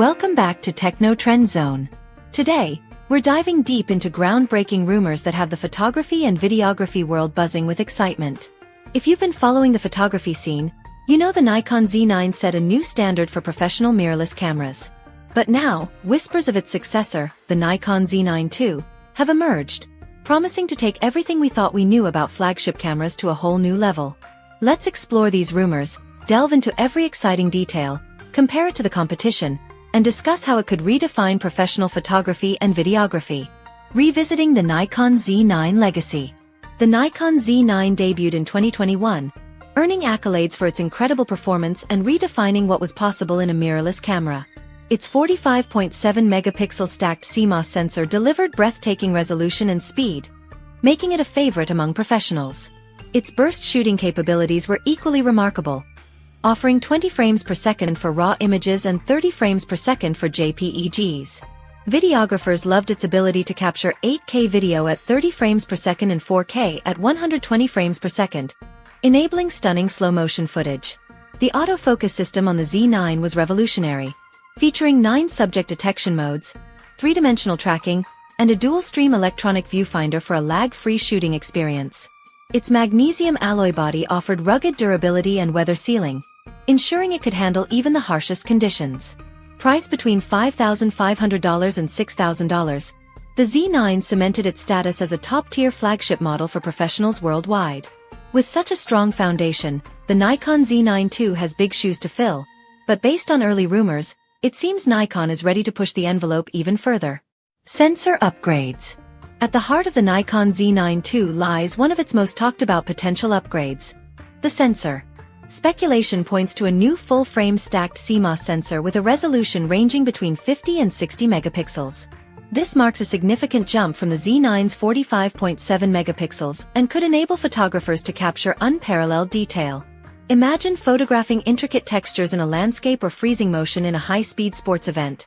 Welcome back to Techno Trend Zone. Today, we're diving deep into groundbreaking rumors that have the photography and videography world buzzing with excitement. If you've been following the photography scene, you know the Nikon Z9 set a new standard for professional mirrorless cameras. But now, whispers of its successor, the Nikon Z9 II, have emerged, promising to take everything we thought we knew about flagship cameras to a whole new level. Let's explore these rumors, delve into every exciting detail, compare it to the competition, and discuss how it could redefine professional photography and videography. Revisiting the Nikon Z9 legacy. The Nikon Z9 debuted in 2021, earning accolades for its incredible performance and redefining what was possible in a mirrorless camera. Its 45.7 megapixel stacked CMOS sensor delivered breathtaking resolution and speed, making it a favorite among professionals. Its burst shooting capabilities were equally remarkable, offering 20 frames per second for RAW images and 30 frames per second for JPEGs. Videographers loved its ability to capture 8K video at 30 frames per second and 4K at 120 frames per second, enabling stunning slow-motion footage. The autofocus system on the Z9 was revolutionary, featuring 9 subject detection modes, 3-dimensional tracking, and a dual-stream electronic viewfinder for a lag-free shooting experience. Its magnesium alloy body offered rugged durability and weather sealing, ensuring it could handle even the harshest conditions. Priced between $5,500 and $6,000, the Z9 cemented its status as a top-tier flagship model for professionals worldwide. With such a strong foundation, the Nikon Z9 II has big shoes to fill, but based on early rumors, it seems Nikon is ready to push the envelope even further. Sensor upgrades. At the heart of the Nikon Z9 II lies one of its most talked-about potential upgrades: the sensor. Speculation points to a new full-frame stacked CMOS sensor with a resolution ranging between 50 and 60 megapixels. This marks a significant jump from the Z9's 45.7 megapixels and could enable photographers to capture unparalleled detail. Imagine photographing intricate textures in a landscape or freezing motion in a high-speed sports event.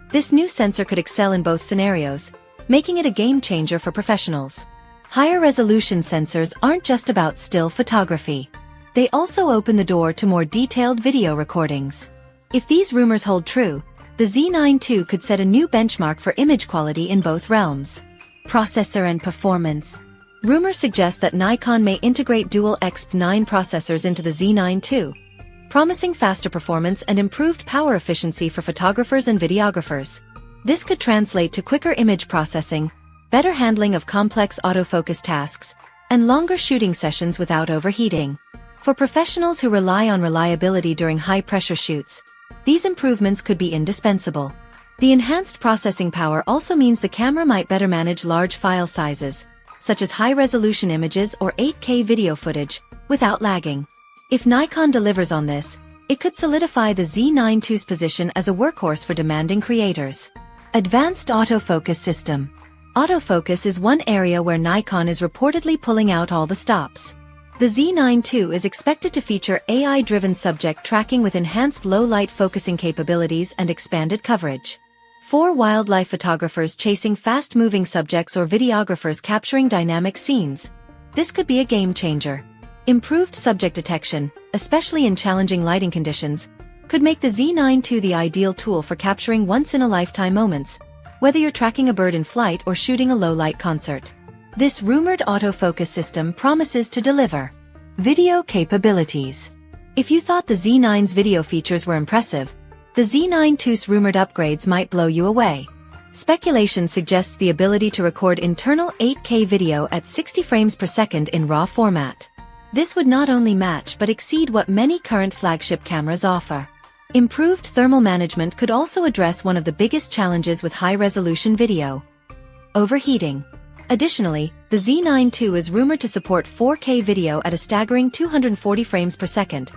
This new sensor could excel in both scenarios, making it a game-changer for professionals. Higher resolution sensors aren't just about still photography. They also open the door to more detailed video recordings. If these rumors hold true, the Z9 II could set a new benchmark for image quality in both realms. Processor and performance. Rumors suggest that Nikon may integrate dual XP9 processors into the Z9 II, promising faster performance and improved power efficiency for photographers and videographers. This could translate to quicker image processing, better handling of complex autofocus tasks, and longer shooting sessions without overheating. For professionals who rely on reliability during high-pressure shoots, these improvements could be indispensable. The enhanced processing power also means the camera might better manage large file sizes, such as high-resolution images or 8K video footage, without lagging. If Nikon delivers on this, it could solidify the Z9 II's position as a workhorse for demanding creators. Advanced autofocus system. Autofocus is one area where Nikon is reportedly pulling out all the stops. The Z9 II is expected to feature AI-driven subject tracking with enhanced low-light focusing capabilities and expanded coverage. For wildlife photographers chasing fast-moving subjects or videographers capturing dynamic scenes, this could be a game-changer. Improved subject detection, especially in challenging lighting conditions, could make the Z9 II the ideal tool for capturing once-in-a-lifetime moments, whether you're tracking a bird in flight or shooting a low-light concert. This rumored autofocus system promises to deliver video capabilities. If you thought the Z9's video features were impressive, the Z9 II's rumored upgrades might blow you away. Speculation suggests the ability to record internal 8K video at 60 frames per second in RAW format. This would not only match but exceed what many current flagship cameras offer. Improved thermal management could also address one of the biggest challenges with high-resolution video: overheating. Additionally, the Z9 II is rumored to support 4K video at a staggering 240 frames per second,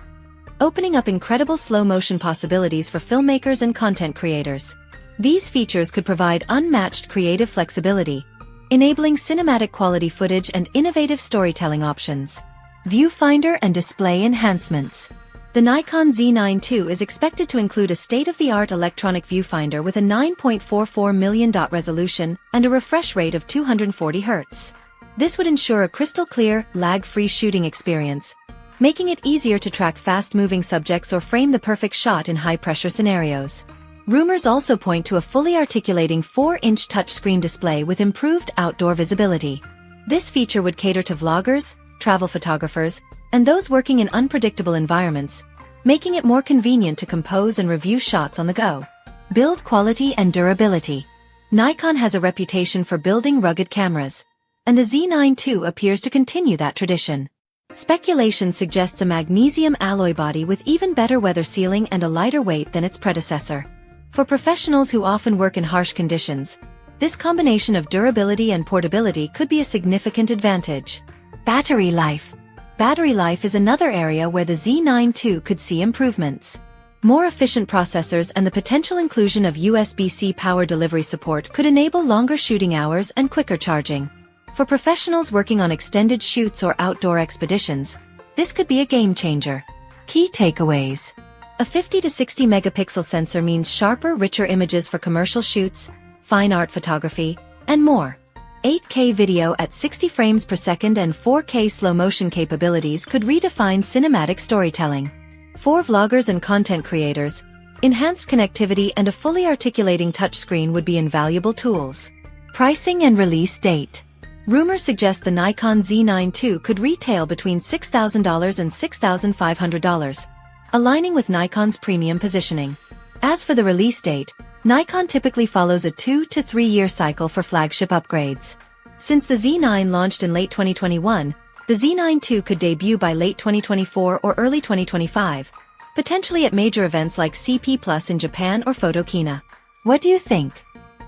opening up incredible slow-motion possibilities for filmmakers and content creators. These features could provide unmatched creative flexibility, enabling cinematic-quality footage and innovative storytelling options. Viewfinder and display enhancements. The Nikon Z9 II is expected to include a state-of-the-art electronic viewfinder with a 9.44 million dot resolution and a refresh rate of 240 Hz. This would ensure a crystal-clear, lag-free shooting experience, making it easier to track fast-moving subjects or frame the perfect shot in high-pressure scenarios. Rumors also point to a fully articulating 4-inch touchscreen display with improved outdoor visibility. This feature would cater to vloggers, travel photographers, and those working in unpredictable environments, making it more convenient to compose and review shots on the go. Build quality and durability. Nikon has a reputation for building rugged cameras, and the Z9 II appears to continue that tradition. Speculation suggests a magnesium alloy body with even better weather sealing and a lighter weight than its predecessor. For professionals who often work in harsh conditions, this combination of durability and portability could be a significant advantage. Battery life. Battery life is another area where the Z9 II could see improvements. More efficient processors and the potential inclusion of USB-C power delivery support could enable longer shooting hours and quicker charging. For professionals working on extended shoots or outdoor expeditions, this could be a game changer. Key takeaways. A 50 to 60 megapixel sensor means sharper, richer images for commercial shoots, fine art photography, and more. 8K video at 60 frames per second and 4K slow-motion capabilities could redefine cinematic storytelling. For vloggers and content creators, enhanced connectivity and a fully articulating touchscreen would be invaluable tools. Pricing and release date. Rumors suggest the Nikon Z9 II could retail between $6,000 and $6,500, aligning with Nikon's premium positioning. As for the release date, Nikon typically follows a 2 to 3 year cycle for flagship upgrades. Since the Z9 launched in late 2021, the Z9 II could debut by late 2024 or early 2025, potentially at major events like CP Plus in Japan or Photokina. What do you think?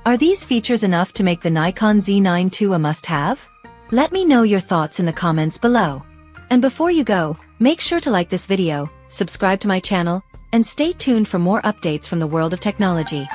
Are these features enough to make the Nikon Z9 II a must-have? Let me know your thoughts in the comments below. And before you go, make sure to like this video, subscribe to my channel, and stay tuned for more updates from the world of technology.